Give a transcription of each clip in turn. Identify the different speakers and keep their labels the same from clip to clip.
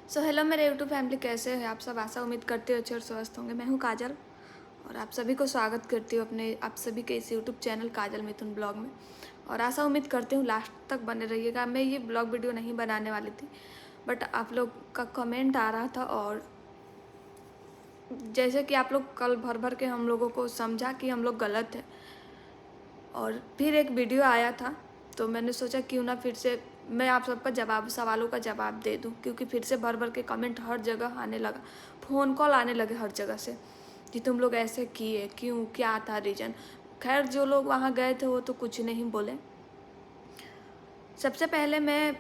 Speaker 1: Hello मेरे YouTube family, कैसे हैं आप सब। आशा उम्मीद करती हूँ अच्छे और स्वस्थ होंगे। मैं हूँ काजल और आप सभी को स्वागत करती हूँ अपने आप सभी के इस यूट्यूब चैनल काजल मिथुन ब्लॉग में। और आशा उम्मीद करती हूँ लास्ट तक बने रहिएगा। मैं ये ब्लॉग वीडियो नहीं बनाने वाली थी, बट आप लोग का कमेंट आ रहा था और जैसे कि आप लोग कल भर भर के हम लोगों को समझा कि हम लोग गलत हैं, और फिर एक वीडियो आया था तो मैंने सोचा क्यों ना फिर से मैं आप सबका सवालों का जवाब दे दूं, क्योंकि फिर से भर भर के कमेंट हर जगह आने लगा, फ़ोन कॉल आने लगे हर जगह से कि तुम लोग ऐसे किए क्यों, क्या था रीज़न। खैर, जो लोग वहाँ गए थे वो तो कुछ नहीं बोले। सबसे पहले मैं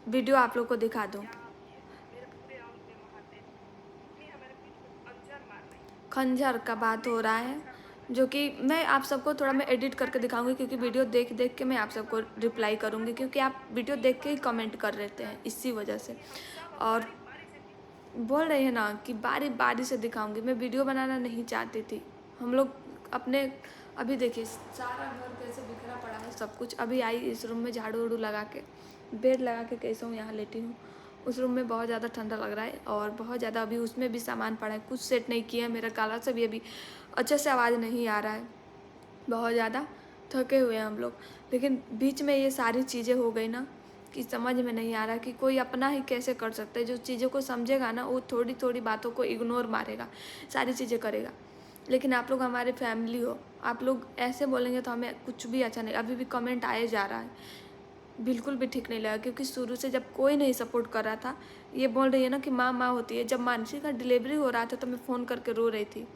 Speaker 1: वीडियो आप लोग को दिखा दूँ। खंजर का बात हो रहा है, जो कि मैं आप सबको थोड़ा मैं एडिट करके दिखाऊंगी, क्योंकि वीडियो देख देख के मैं आप सबको रिप्लाई करूंगी, क्योंकि आप वीडियो देख के ही कमेंट कर रहे हैं इसी वजह से। और बोल रही है ना कि बारी बारी से दिखाऊंगी। मैं वीडियो बनाना नहीं चाहती थी। हम लोग अपने अभी देखिए सारा घर कैसे बिखरा पड़ा है, सब कुछ। अभी आई इस रूम में झाड़ू वाड़ू लगा के, बेड लगा के कैसे हूँ यहाँ लेटी हूँ। उस रूम में बहुत ज़्यादा ठंडा लग रहा है और बहुत ज़्यादा अभी उसमें भी सामान पड़ा है, कुछ सेट नहीं किया है। मेरा काला से भी अभी अच्छे से आवाज़ नहीं आ रहा है, बहुत ज़्यादा थके हुए हैं हम लोग। लेकिन बीच में ये सारी चीज़ें हो गई ना कि समझ में नहीं आ रहा कि कोई अपना ही कैसे कर सकता है। जो चीज़ों को समझेगा ना वो थोड़ी थोड़ी बातों को इग्नोर मारेगा, सारी चीज़ें करेगा। लेकिन आप लोग हमारे फैमिली हो, आप लोग ऐसे बोलेंगे तो हमें कुछ भी अच्छा नहीं। अभी भी कमेंट आए जा रहा है, बिल्कुल भी ठीक नहीं लगा, क्योंकि शुरू से जब कोई नहीं सपोर्ट कर रहा था। ये बोल रही है ना कि माँ माँ होती है। जब मानसी का डिलीवरी हो रहा था तो मैं फ़ोन करके रो रही थी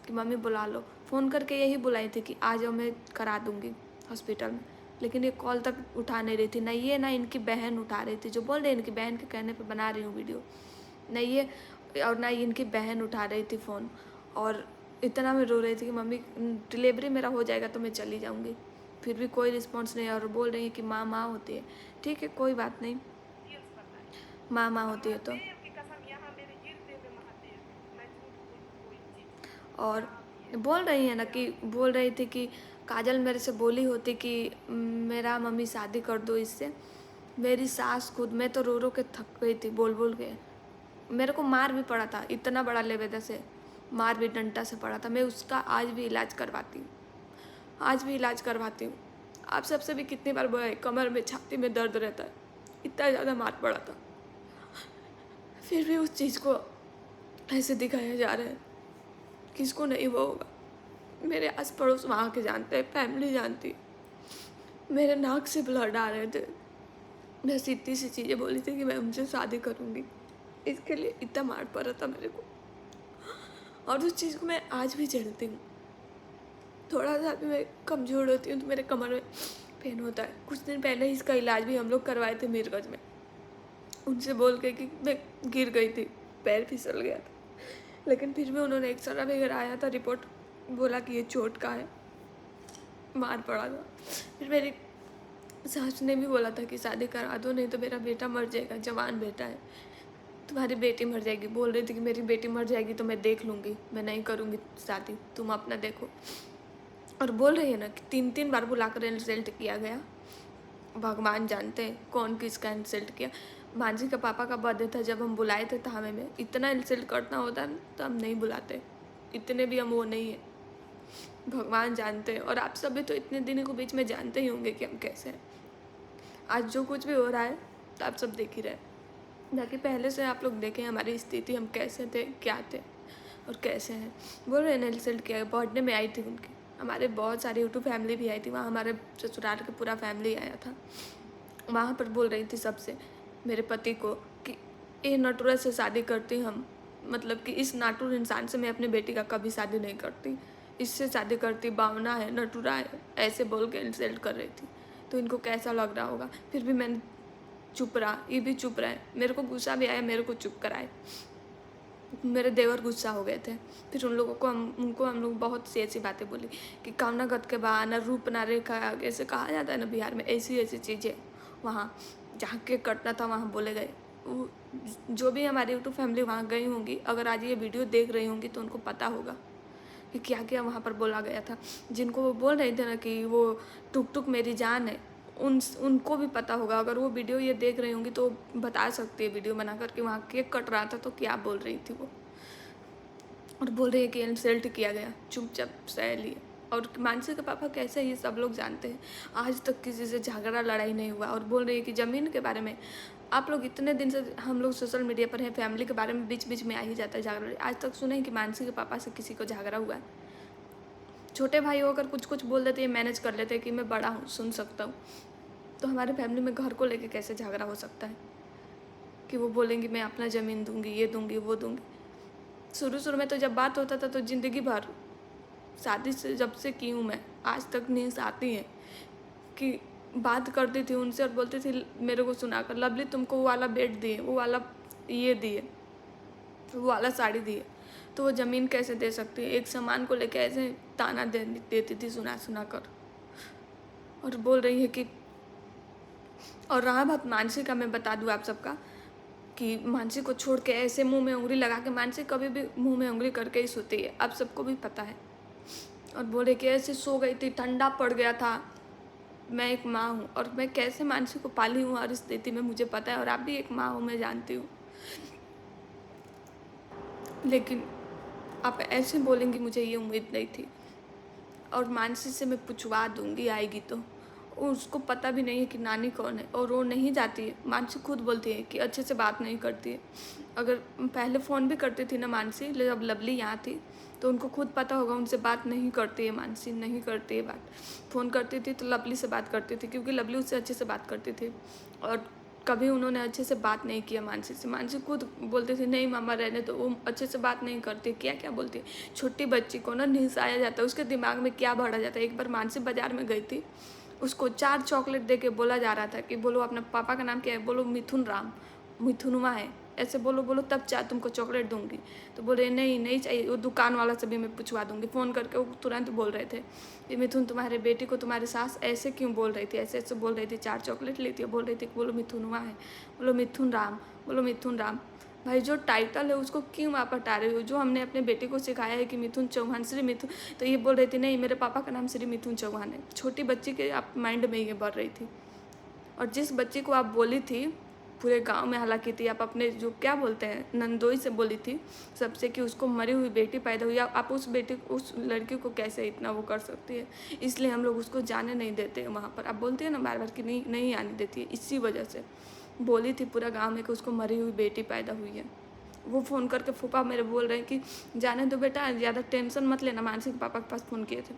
Speaker 1: कि मम्मी बुला लो। फ़ोन करके यही बुलाई थी कि आ जाओ, मैं करा दूँगी हॉस्पिटल में। लेकिन ये कॉल तक उठा नहीं रही थी, ना ये ना इनकी बहन उठा रही थी। जो बोल रही है इनकी बहन के कहने पे बना रही हूँ वीडियो, ना ये और ना इनकी बहन उठा रही थी फ़ोन। और इतना मैं रो रही थी कि मम्मी डिलीवरी मेरा हो जाएगा तो मैं चली जाऊँगी। फिर भी कोई रिस्पॉन्स नहीं है और बोल रही है कि माँ माँ होती है। ठीक है, कोई बात नहीं, माँ माँ होती है तो। और बोल रही है ना कि बोल रही थी कि काजल मेरे से बोली होती कि मेरा मम्मी शादी कर दो इससे। मेरी सास खुद, मैं तो रो रो के थक गई थी बोल बोल के। मेरे को मार भी पड़ा था, इतना बड़ा लेवेदा से मार भी डंडा से पड़ा था। मैं उसका आज भी इलाज करवाती हूँ, आज भी इलाज करवाती हूँ। आप सबसे भी कितनी बार बोला है, कमर में छाती में दर्द रहता है, इतना ज़्यादा मार पड़ा था। फिर भी उस चीज़ को ऐसे दिखाया जा रहा है, किसको नहीं वो होगा। मेरे आस पड़ोस वहाँ के जानते हैं, फैमिली जानती है। मेरे नाक से ब्लड आ रहे थे। मैं सीधी सी चीज़ें बोली थी कि मैं उनसे शादी करूँगी, इसके लिए इतना मार पड़ा था मेरे को। और उस चीज़ को मैं आज भी झेलती हूँ। थोड़ा सा भी मैं कमज़ोर होती हूँ तो मेरे कमर में पेन होता है। कुछ दिन पहले इसका इलाज भी हम लोग करवाए थे मीरगंज में, उनसे बोल के कि मैं गिर गई थी, पैर फिसल गया था। लेकिन फिर भी उन्होंने एक्सरा भी कराया था, रिपोर्ट बोला कि ये चोट का है, मार पड़ा था। फिर मेरी सास ने भी बोला था कि शादी करा दो, नहीं तो मेरा बेटा मर जाएगा, जवान बेटा है, तुम्हारी बेटी मर जाएगी। बोल रही थी कि मेरी बेटी मर जाएगी तो मैं देख लूँगी, मैं नहीं करूँगी शादी, तुम अपना देखो। और बोल रही है ना कि 3 बार बुलाकर इंसल्ट किया गया। भगवान जानते हैं कौन किसका इंसल्ट किया। मांझी का पापा का बर्थडे था, जब हम बुलाए थे थामे में, इतना इंसल्ट करना होता तो हम नहीं बुलाते, इतने भी हम वो नहीं है। भगवान जानते हैं और आप सभी तो इतने दिनों के बीच में जानते ही होंगे कि हम कैसे हैं। आज जो कुछ भी हो रहा है तो आप सब देख ही रहे, ताकि पहले से आप लोग देखें हमारी स्थिति, हम कैसे थे, क्या थे और कैसे हैं। बोल रहे हैं इंसल्ट किया। बर्थडे में आई थी उनकी, हमारे बहुत सारी यूट्यूब फैमिली भी आई थी वहाँ, हमारे ससुराल का पूरा फैमिली आया था। वहाँ पर बोल रही थी सबसे, मेरे पति को, कि ये नटुरा से शादी करती हम, मतलब कि इस नाटुर इंसान से मैं अपनी बेटी का कभी शादी नहीं करती, इससे शादी करती, बावना है, नटुरा है, ऐसे बोल के इंसल्ट कर रही थी। तो इनको कैसा लग रहा होगा। फिर भी मैंने चुप रहा, ये भी चुप रहे। मेरे को गुस्सा भी आया, मेरे को चुप कराए। मेरे देवर गुस्सा हो गए थे। फिर उनको हम लोग बहुत सी ऐसी बातें बोली कि कामना गत के बा ना रूप ना रेखा, ऐसे कहा जाता है ना बिहार में, ऐसी ऐसी चीज़ें वहाँ जहाँ के कटना था वहाँ बोले गए। जो भी हमारी यूट्यूब फैमिली वहाँ गई होंगी, अगर आज ये वीडियो देख रही होंगी तो उनको पता होगा कि क्या क्या वहाँ पर बोला गया था। जिनको वो बोल रहे थे ना कि वो टुक टुक मेरी जान है, उनको भी पता होगा, अगर वो वीडियो ये देख रही होंगी तो बता सकती है वीडियो बना कर कि वहाँ केक कट रहा था तो क्या बोल रही थी वो, और बोल रही है कि इंसल्ट किया गया, चुपचाप सह लिए। और मानसी के पापा कैसे ये सब लोग जानते हैं, आज तक किसी से झगड़ा लड़ाई नहीं हुआ। और बोल रही है कि ज़मीन के बारे में आप लोग इतने दिन से हम लोग सोशल मीडिया पर हैं, फैमिली के बारे में बीच बीच में आ ही जाता है झगड़ा, आज तक सुने कि मानसी के पापा से किसी को झगड़ा हुआ है। छोटे भाई होकर कुछ कुछ बोल देते हैं, मैनेज कर लेते हैं कि मैं बड़ा हूँ, सुन सकता हूँ, तो हमारे फैमिली में घर को लेके कैसे झगड़ा हो सकता है कि वो बोलेंगी मैं अपना ज़मीन दूंगी, ये दूंगी, वो दूंगी। शुरू शुरू में तो जब बात होता था तो ज़िंदगी भर, शादी से जब से की हूँ मैं आज तक न्यूज़ आती है कि बात करती थी उनसे और बोलती थी मेरे को सुनाकर, लवली तुमको वो वाला बेड दिए, वो वाला ये दिए, वो वाला साड़ी दिए, तो वो ज़मीन कैसे दे सकती है, एक सामान को लेके ऐसे ताना देती थी सुना सुना कर। और बोल रही है कि, और रहा बात मानसी का, मैं बता दूँ आप सबका कि मानसी को छोड़ के ऐसे मुंह में उंगली लगा के, मानसी कभी भी मुंह में उंगली करके ही सोती है, आप सबको भी पता है। और बोले कि ऐसे सो गई थी, ठंडा पड़ गया था, मैं एक माँ हूँ और मैं कैसे मानसी को पाली हूँ हर स्थिति में मुझे पता है, और आप भी एक माँ हो, मैं जानती हूँ। लेकिन आप ऐसे बोलेंगी, मुझे ये उम्मीद नहीं थी। और मानसी से मैं पूछवा दूंगी आएगी तो, उसको पता भी नहीं है कि नानी कौन है, और वो नहीं जाती है। मानसी खुद बोलती है कि अच्छे से बात नहीं करती है। अगर पहले फ़ोन भी करती थी ना मानसी, जब लवली यहाँ थी, तो उनको खुद पता होगा उनसे बात नहीं करती है मानसी, नहीं करती है बात। फ़ोन करती थी तो लवली से बात करती थी, क्योंकि लवली उससे अच्छे से बात करती थी, और कभी उन्होंने अच्छे से बात नहीं किया मानसी से। मानसी खुद बोलती थी नहीं मामा रहने तो, वो अच्छे से बात नहीं करती, क्या क्या बोलती है। छोटी बच्ची को ना निसाया जाता है, उसके दिमाग में क्या भरा जाता है। एक बार मानसी बाजार में गई थी, उसको 4 चॉकलेट दे के बोला जा रहा था कि बोलो अपने पापा का नाम क्या है, बोलो मिथुन राम, मिथुनमा है, ऐसे बोलो बोलो तब तुमको चॉकलेट दूंगी। तो बोल रहे नहीं नहीं चाहिए, वो दुकान वाला से भी मैं पूछवा दूंगी। फ़ोन करके वो तुरंत बोल रहे थे कि मिथुन तुम्हारे बेटी को तुम्हारी सास ऐसे क्यों बोल रही थी, ऐसे ऐसे बोल रही थी, 4 चॉकलेट लेती है, बोल रही थी बोलो मिथुनमा है, बोलो मिथुन राम, बोलो मिथुन राम। भाई जो टाइटल है उसको क्यों आप हटा रहे हो, जो हमने अपने बेटे को सिखाया है कि मिथुन चौहान, श्री मिथुन, तो ये बोल रही थी नहीं मेरे पापा का नाम श्री मिथुन चौहान है। छोटी बच्ची के आप माइंड में ये बढ़ रही थी। और जिस बच्ची को आप बोली थी, पूरे गांव में हल्ला की थी, आप अपने जो क्या बोलते हैं नंदोई से बोली थी सबसे कि उसको मरी हुई बेटी पैदा हुई, आप उस बेटी उस लड़की को कैसे इतना वो कर सकती है। इसलिए हम लोग उसको जाने नहीं देते हैं वहाँ पर। आप बोलते हैं ना बार बार कि नहीं नहीं आने देती है, इसी वजह से बोली थी पूरा गाँव में कि उसको मरी हुई बेटी पैदा हुई है। वो फ़ोन करके फूफा मेरे बोल रहे हैं कि जाने दो बेटा, ज़्यादा टेंशन मत लेना। मानसी के पापा के पास फ़ोन किए थे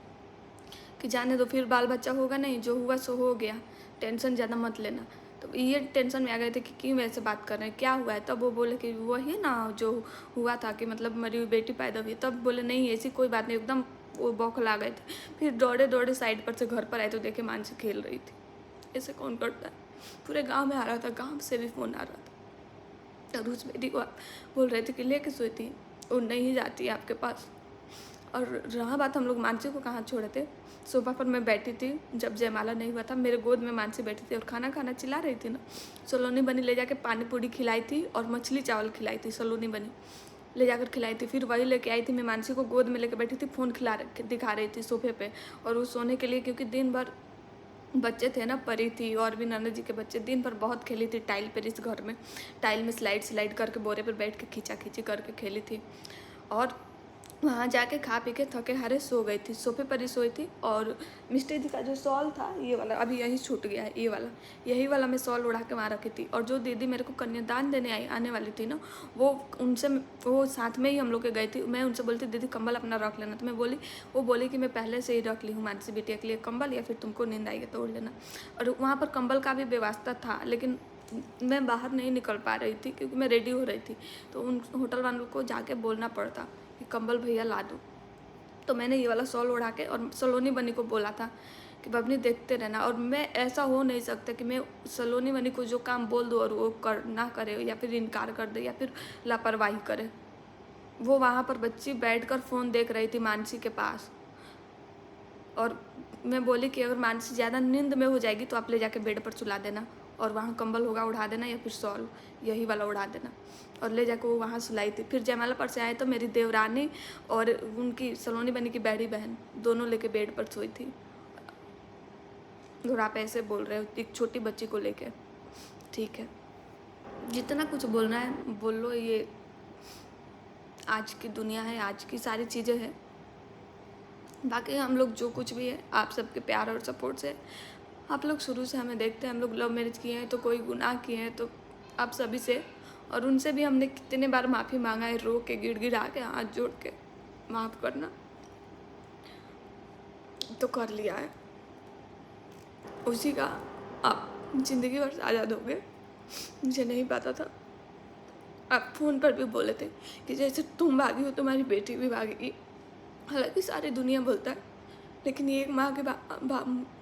Speaker 1: कि जाने दो, फिर बाल बच्चा होगा नहीं, जो हुआ सो हो गया, टेंशन ज़्यादा मत लेना। तो ये टेंशन में आ गए थे कि क्यों ऐसे बात कर रहे हैं, क्या हुआ है। तब वो बोले कि वही ना जो हुआ था कि मतलब मरी हुई बेटी पैदा हुई। तब बोले नहीं ऐसी कोई बात नहीं, एकदम वो बौखला गए थे। फिर दौड़े दौड़े साइड पर से घर पर आए तो देखे मानसी खेल रही थी। ऐसे कौन करता है। पूरे गाँव में आ रहा था, गाँव से भी फ़ोन आ रहा था। और उस बेटी को बोल रहे थे कि लेके सोई थी, वो नहीं जाती है आपके पास। और रहा बात हम लोग मानसी को कहाँ छोड़े थे, सोफा पर मैं बैठी थी जब जयमाला नहीं हुआ था, मेरे गोद में मानसी बैठी थी और खाना खाना चिल्ला रही थी ना। सलोनी बनी ले जाके पानी पूरी खिलाई थी और मछली चावल खिलाई थी, सलोनी बनी ले जाकर खिलाई थी। फिर वही लेके आई थी, मैं मानसी को गोद में लेकर बैठी थी, फ़ोन दिखा रही थी सोफे पे। और वो सोने के लिए, क्योंकि दिन भर बच्चे थे ना, परी थी और भी नंद जी के बच्चे, दिन भर बहुत खेली थी टाइल पर। इस घर में टाइल में स्लाइड करके बोरे पर बैठ के खींचा खींची करके खेली थी। और वहाँ जाके खा पी के थके हारे सो गई थी, सोफे पर ही सोई थी। और मिस्टर जी का जो शॉल था ये वाला, अभी यही छूट गया है, ये वाला, यही वाला मैं शॉल उड़ा के वहाँ रखी थी। और जो दीदी मेरे को कन्यादान देने आने वाली थी ना, वो उनसे वो साथ में ही हम लोग के गई थी। मैं उनसे बोलती दीदी कंबल अपना रख लेना, तो मैं बोली, वो बोली कि मैं पहले से ही रख ली हूँ मानसी बिटिया के लिए कंबल, या फिर तुमको नींद आएगी तो ओढ़ लेना। और वहाँ पर कंबल का भी व्यवस्था था, लेकिन मैं बाहर नहीं निकल पा रही थी क्योंकि मैं रेडी हो रही थी, तो उन होटल वालों को जाके बोलना पड़ता कि कंबल भैया ला दो। तो मैंने ये वाला शॉल उड़ा के और सलोनी बनी को बोला था कि बबनी देखते रहना। और मैं ऐसा हो नहीं सकता कि मैं सलोनी बनी को जो काम बोल दूँ और वो कर ना करे, या फिर इनकार कर दे, या फिर लापरवाही करे। वो वहाँ पर बच्ची बैठकर फ़ोन देख रही थी मानसी के पास, और मैं बोली कि अगर मानसी ज़्यादा नींद में हो जाएगी तो आप ले जाके बेड पर सुला देना, और वहाँ कंबल होगा उड़ा देना, या फिर शॉल यही वाला उड़ा देना। और ले जाकर वो वहाँ सुलाई थी। फिर जयमाला पर से आए तो मेरी देवरानी और उनकी सलोनी बनी की बड़ी बहन दोनों लेके बेड पर सोई थी। और आप ऐसे बोल रहे हो एक छोटी बच्ची को लेके। ठीक है, जितना कुछ बोलना है बोल लो, ये आज की दुनिया है, आज की सारी चीज़ें हैं। बाकी हम लोग जो कुछ भी है आप सबके प्यार और सपोर्ट से, आप लोग शुरू से हमें देखते हैं, हम लोग लव मैरिज किए हैं तो कोई गुनाह किए हैं तो आप सभी से, और उनसे भी हमने कितने बार माफ़ी मांगा है, रो के गिड़गिड़ा के हाथ जोड़ के माफ़ करना, तो कर लिया है। उसी का आप ज़िंदगी भर साझा दोगे, मुझे नहीं पता था। आप फ़ोन पर भी बोले थे कि जैसे तुम भागी हो तुम्हारी बेटी भी भागेगी। हालांकि सारी दुनिया बोलता है, लेकिन ये एक माँ के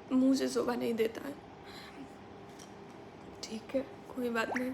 Speaker 1: मुँह से शोभा नहीं देता है। ठीक है, कोई बात नहीं।